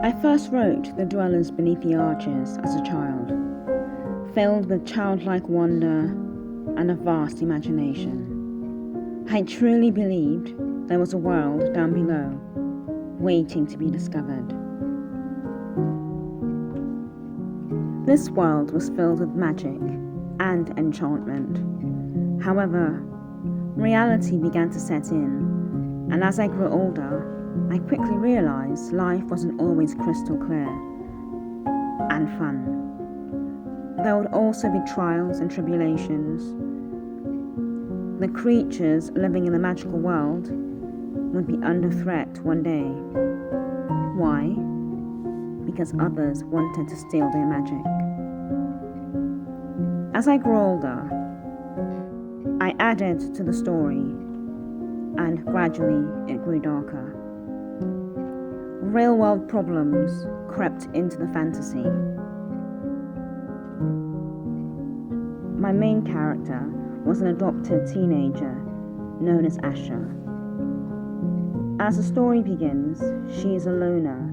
I first wrote The Dwellers Beneath the Arches as a child, filled with childlike wonder and a vast imagination. I truly believed there was a world down below, waiting to be discovered. This world was filled with magic and enchantment. However, reality began to set in, and as I grew older, I quickly realized life wasn't always crystal clear and fun. There would also be trials and tribulations. The creatures living in the magical world would be under threat one day. Why? Because others wanted to steal their magic. As I grew older, I added to the story, and gradually it grew darker. Real-world problems crept into the fantasy. My main character was an adopted teenager known as Asha. As the story begins, she is a loner,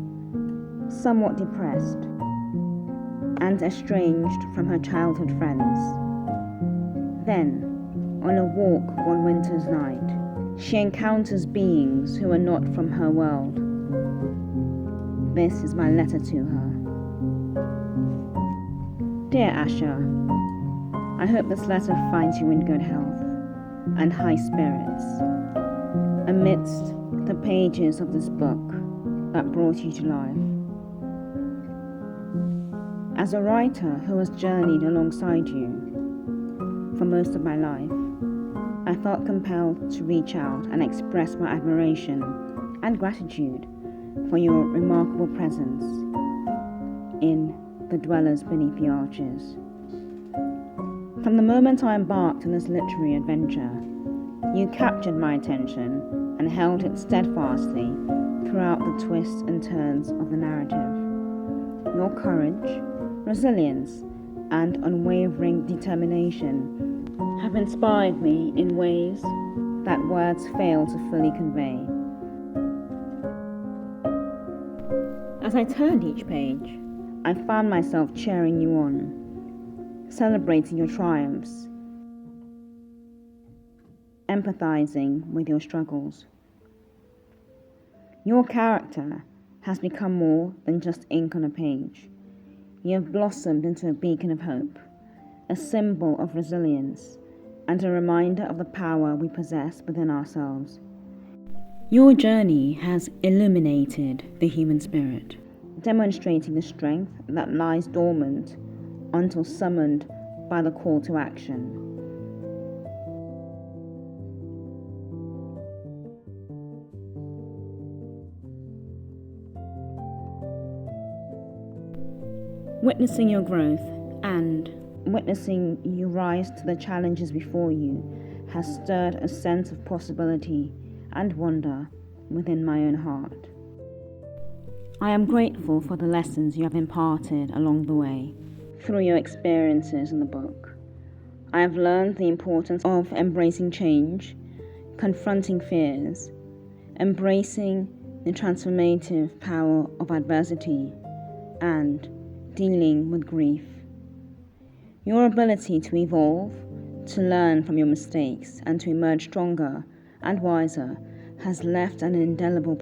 somewhat depressed, and estranged from her childhood friends. Then, on a walk one winter's night, she encounters beings who are not from her world. This is my letter to her. Dear Asha, I hope this letter finds you in good health and high spirits amidst the pages of this book that brought you to life. As a writer who has journeyed alongside you for most of my life, I felt compelled to reach out and express my admiration and gratitude for your remarkable presence in The Dwellers Beneath the Arches. From the moment I embarked on this literary adventure, you captured my attention and held it steadfastly throughout the twists and turns of the narrative. Your courage, resilience, and unwavering determination have inspired me in ways that words fail to fully convey. As I turned each page, I found myself cheering you on, celebrating your triumphs, empathizing with your struggles. Your character has become more than just ink on a page. You have blossomed into a beacon of hope, a symbol of resilience, and a reminder of the power we possess within ourselves. Your journey has illuminated the human spirit, demonstrating the strength that lies dormant until summoned by the call to action. Witnessing your growth and witnessing you rise to the challenges before you has stirred a sense of possibility and wonder within my own heart. I am grateful for the lessons you have imparted along the way through your experiences in the book. I have learned the importance of embracing change, confronting fears, embracing the transformative power of adversity, and dealing with grief. Your ability to evolve, to learn from your mistakes, and to emerge stronger and wiser has left an indelible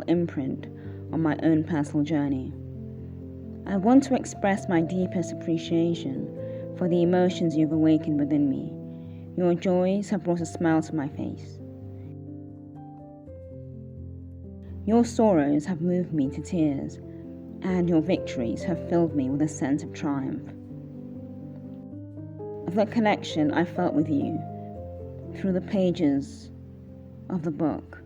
imprint on my own personal journey. I want to express my deepest appreciation for the emotions you have awakened within me. Your joys have brought a smile to my face. Your sorrows have moved me to tears, and your victories have filled me with a sense of triumph. The connection I felt with you through the pages of the book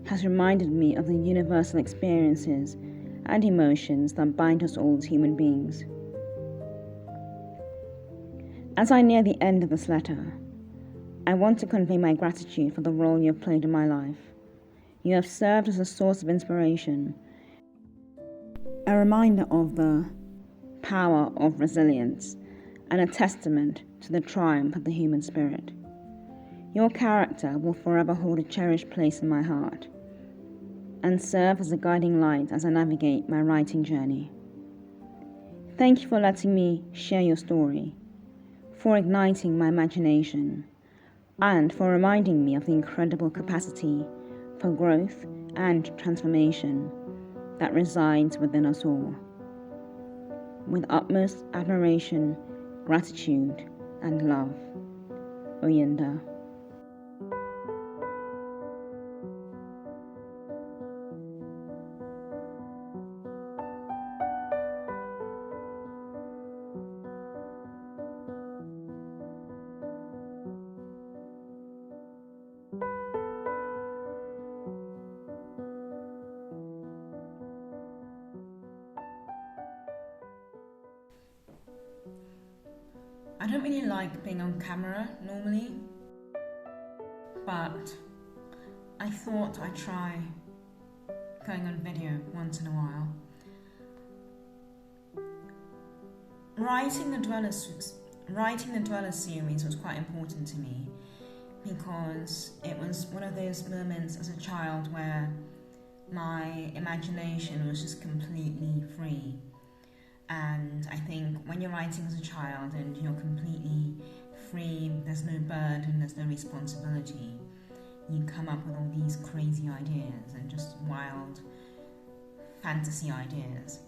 has reminded me of the universal experiences and emotions that bind us all as human beings. As I near the end of this letter, I want to convey my gratitude for the role you have played in my life. You have served as a source of inspiration, a reminder of the power of resilience, and a testament to the triumph of the human spirit. Your character will forever hold a cherished place in my heart. and serve as a guiding light as I navigate my writing journey. Thank you for letting me share your story, for igniting my imagination, and for reminding me of the incredible capacity for growth and transformation that resides within us all. With utmost admiration, gratitude, and love, Oyinda. I don't really like being on camera normally, but I thought I'd try going on video once in a while. Writing the Dweller series was quite important to me because it was one of those moments as a child where my imagination was just completely free. And I think when you're writing as a child and you're completely free, there's no burden, there's no responsibility, you come up with all these crazy ideas and just wild fantasy ideas.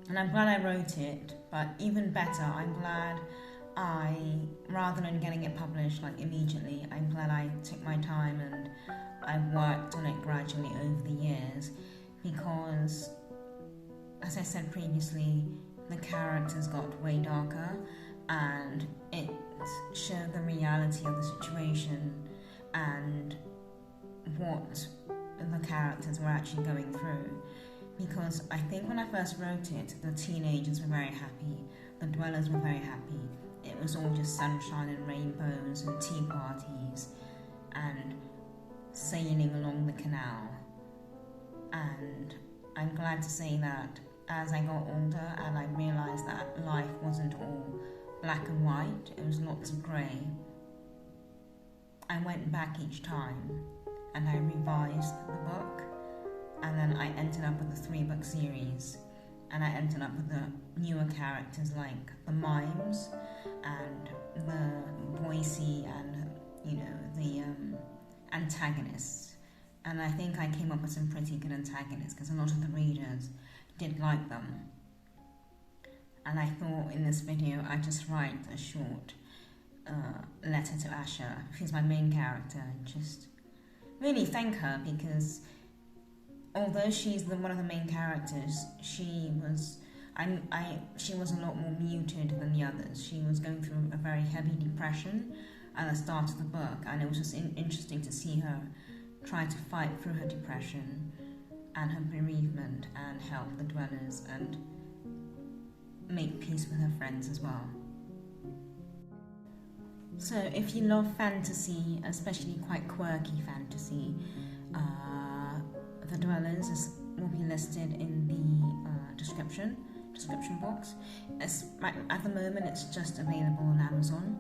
And I'm glad I wrote it, but even better, I'm glad rather than getting it published like immediately, I'm glad I took my time and I worked on it gradually over the years, because as I said previously, the characters got way darker and it showed the reality of the situation and what the characters were actually going through. Because I think when I first wrote it, the teenagers were very happy, the dwellers were very happy. It was all just sunshine and rainbows and tea parties and sailing along the canal. And I'm glad to say that as I got older and I realised that life wasn't all black and white, it was lots of grey, I went back each time and I revised the book, and then I ended up with a 3-book series, and I ended up with the newer characters like the mimes and the Boise and the antagonists. And I think I came up with some pretty good antagonists because a lot of the readers did like them. And I thought in this video I'd just write a short letter to Asha, who's my main character, and just really thank her, because although she's one of the main characters, she was a lot more muted than the others. She was going through a very heavy depression at the start of the book, and it was just interesting to see her try to fight through her depression and her bereavement and help the dwellers and make peace with her friends as well. So if you love fantasy, especially quite quirky fantasy, the dwellers will be listed in the description box. At the moment it's just available on Amazon,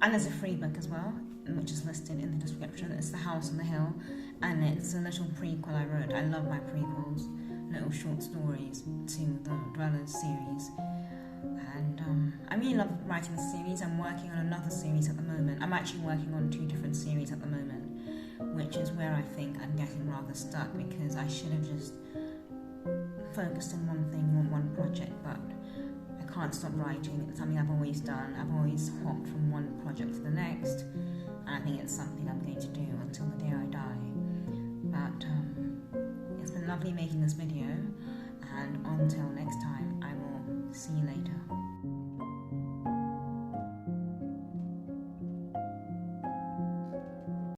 and there's a free book as well, which is listed in the description. It's The House on the Hill, and it's a little prequel I wrote. I love my prequels, little short stories to the Dwellers series, and I really love writing the series. I'm working on another series at the moment. I'm actually working on 2 different series at the moment, which is where I think I'm getting rather stuck, because I should have just focused on one thing, on one project, but I can't stop writing. It's something I've always done. I've always hopped from one project to the next, and I think it's something I'm going to do until the day I die. But it's been lovely making this video, and until next time, I will see you later.